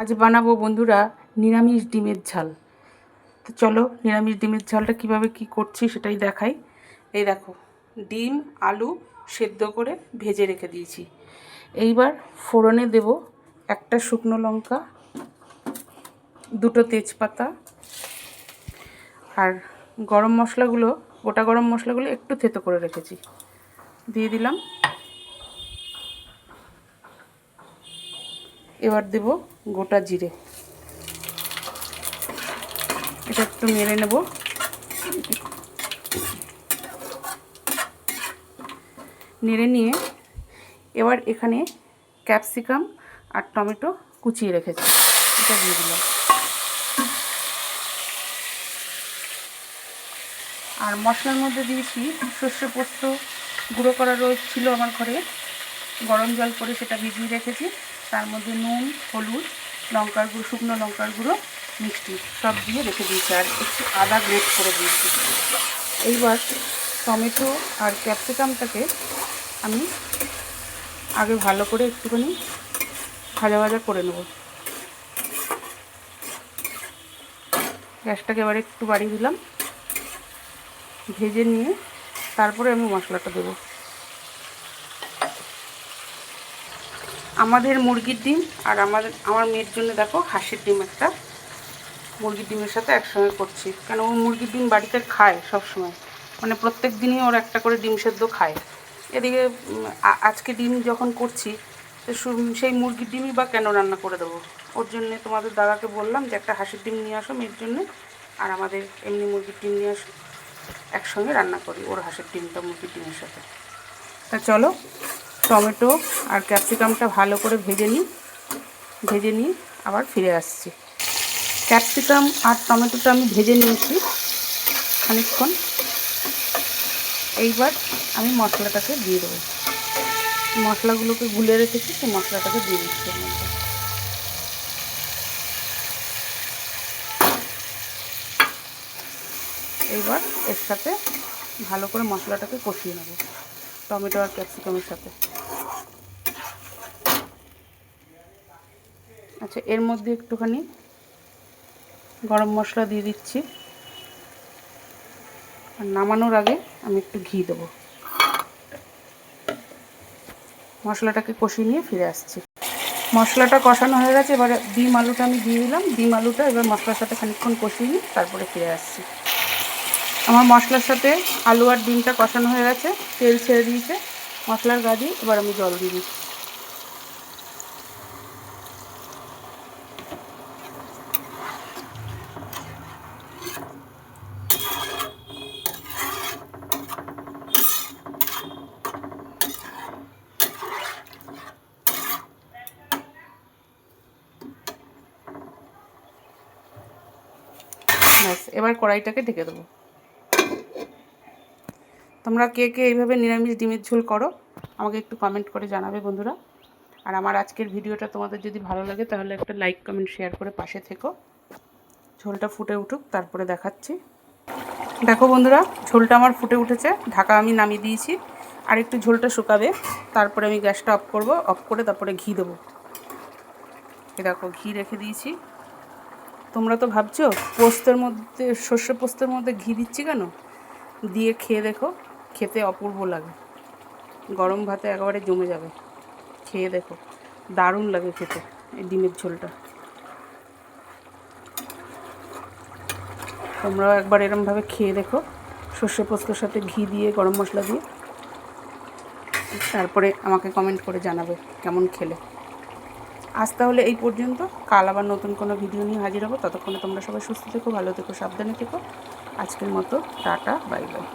আজ বানাবো বন্ধুরা নিরামিষ ডিমের ঝাল। তো চলো নিরামিষ ডিমের ঝালটা কিভাবে কি করছি সেটাই দেখাই। এই দেখো, ডিম আলু সেদ্ধ করে ভেজে রেখে দিয়েছি। এইবার ফোড়নে দেব একটা শুকনো লঙ্কা, দুটো তেজপাতা, আর গরম মশলাগুলো, গোটা গরম মশলাগুলো একটু থেতো করে রেখেছি, দিয়ে দিলাম। এবার দেব গোটা জিরে, এটা একটু নেড়ে নেব। নেড়ে নিয়ে এবার এখানে ক্যাপসিকাম আর টমেটো কুচিয়ে রেখেছি, এটা দিয়ে দিলাম। আর মশলার মধ্যে দিয়েছি সর্ষে পোস্ত গুঁড়ো করা ছিল আমার ঘরে, গরম জল করে সেটা ভিজিয়ে রেখেছি। তার মধ্যে নুন, হলুদ, লঙ্কার গুঁড়ো, শুকনো লঙ্কার গুঁড়ো, মিষ্টি সব দিয়ে রেখে দিয়েছি, আর একটু আদা গ্রেট করে দিয়েছি। এইবার টমেটো আর ক্যাপসিকামটাকে আমি আগে ভালো করে একটুখানি ভাজা ভাজা করে নেব। গ্যাসটাকে এবার একটু বাড়িয়ে দিলাম। ভেজে নিয়ে তারপরে আমি মশলাটা দেবো। আমাদের মুরগির ডিম আর আমার মেয়ের জন্য দেখো হাঁসের ডিম, একটা মুরগির ডিমের সাথে একসঙ্গে করছি, কেন ও মুরগির ডিম বাড়িতে খায় সব সময়, মানে প্রত্যেক দিনই ওর একটা করে ডিম সেদ্ধ খায়। এদিকে আজকে ডিম যখন করছি তো সেই মুরগির ডিমই বা কেন রান্না করে দেবো, ওর জন্যে তোমাদের দাদাকে বললাম যে একটা হাঁসের ডিম নিয়ে আসো মেয়ের জন্যে, আর আমাদের এমনি মুরগির ডিম নিয়ে আসো, একসঙ্গে রান্না করি ওর হাঁসের ডিমটা মুরগির ডিমের সাথে। তা চলো টমেটো আর ক্যাপসিকামটা ভালো করে ভেজে নিয়ে আবার ফিরে আসছি। ক্যাপসিকাম আর টমেটোটা আমি ভেজে নিয়েছি খানিকক্ষণ। এইবার আমি মশলাটাকে দিয়ে দেবো, মশলাগুলোকে গুলে রেখেছি, সেই মশলাটাকে দিয়ে দিচ্ছি এর মধ্যে। এইবার এর সাথে ভালো করে মশলাটাকে কষিয়ে নেব টমেটো আর ক্যাপসিকামের সাথে। আচ্ছা, এর মধ্যে একটুখানি গরম মশলা দিয়ে দিচ্ছি, আর নামানোর আগে আমি একটু ঘি দেবো। মশলাটাকে কষিয়ে নিয়ে ফিরে আসছি। মশলাটা কষানো হয়ে গেছে, এবার ডিম আলুটা আমি দিয়ে দিলাম। ডিম আলুটা এবার মশলার সাথে খানিকক্ষণ কষিয়ে নিই, তারপরে ফিরে আসছি। আমার মশলার সাথে আলু আর ডিমটা কষানো হয়ে গেছে, তেল ছেড়ে দিয়েছে মশলার গা দিয়ে। এবার আমি জল দিয়ে দিচ্ছি। ব্যাস, এবার কড়াইটাকে ঢেকে দেবো। তোমরা কে কে এইভাবে নিরামিষ ডিমের ঝোল করো আমাকে একটু কমেন্ট করে জানাবে বন্ধুরা। আর আমার আজকের ভিডিওটা তোমাদের যদি ভালো লাগে তাহলে একটা লাইক কমেন্ট শেয়ার করে পাশে থেকো। ঝোলটা ফুটে উঠুক, তারপরে দেখাচ্ছি। দেখো বন্ধুরা, ঝোলটা আমার ফুটে উঠেছে, ঢাকা আমি নামিয়ে দিয়েছি। আর একটু ঝোলটা শুকাবে, তারপরে আমি গ্যাসটা অফ করব। অফ করে তারপরে ঘি দেবো। এ দেখো, ঘি রেখে দিয়েছি। তোমরা তো ভাবছো পোস্তের মধ্যে, সর্ষে পোস্তের মধ্যে ঘি দিচ্ছি কেন, দিয়ে খেয়ে দেখো, খেতে অপূর্ব লাগে। গরম ভাতে একেবারে জমে যাবে, খেয়ে দেখো, দারুণ লাগে খেতে এই ডিমের ঝোলটা। তোমরাও একবার এরমভাবে খেয়ে দেখো, সর্ষে পোস্তর সাথে ঘি দিয়ে, গরম মশলা দিয়ে, তারপরে আমাকে কমেন্ট করে জানাবে কেমন খেলে। আজ তাহলে এই পর্যন্ত, কাল আবার নতুন কোনো ভিডিও নিয়ে হাজির হবো। ততক্ষণে তোমরা সবাই সুস্থ থেকো, ভালো থেকো, সাবধানে থেকো। আজকের মতো টাটা, বাই বাই।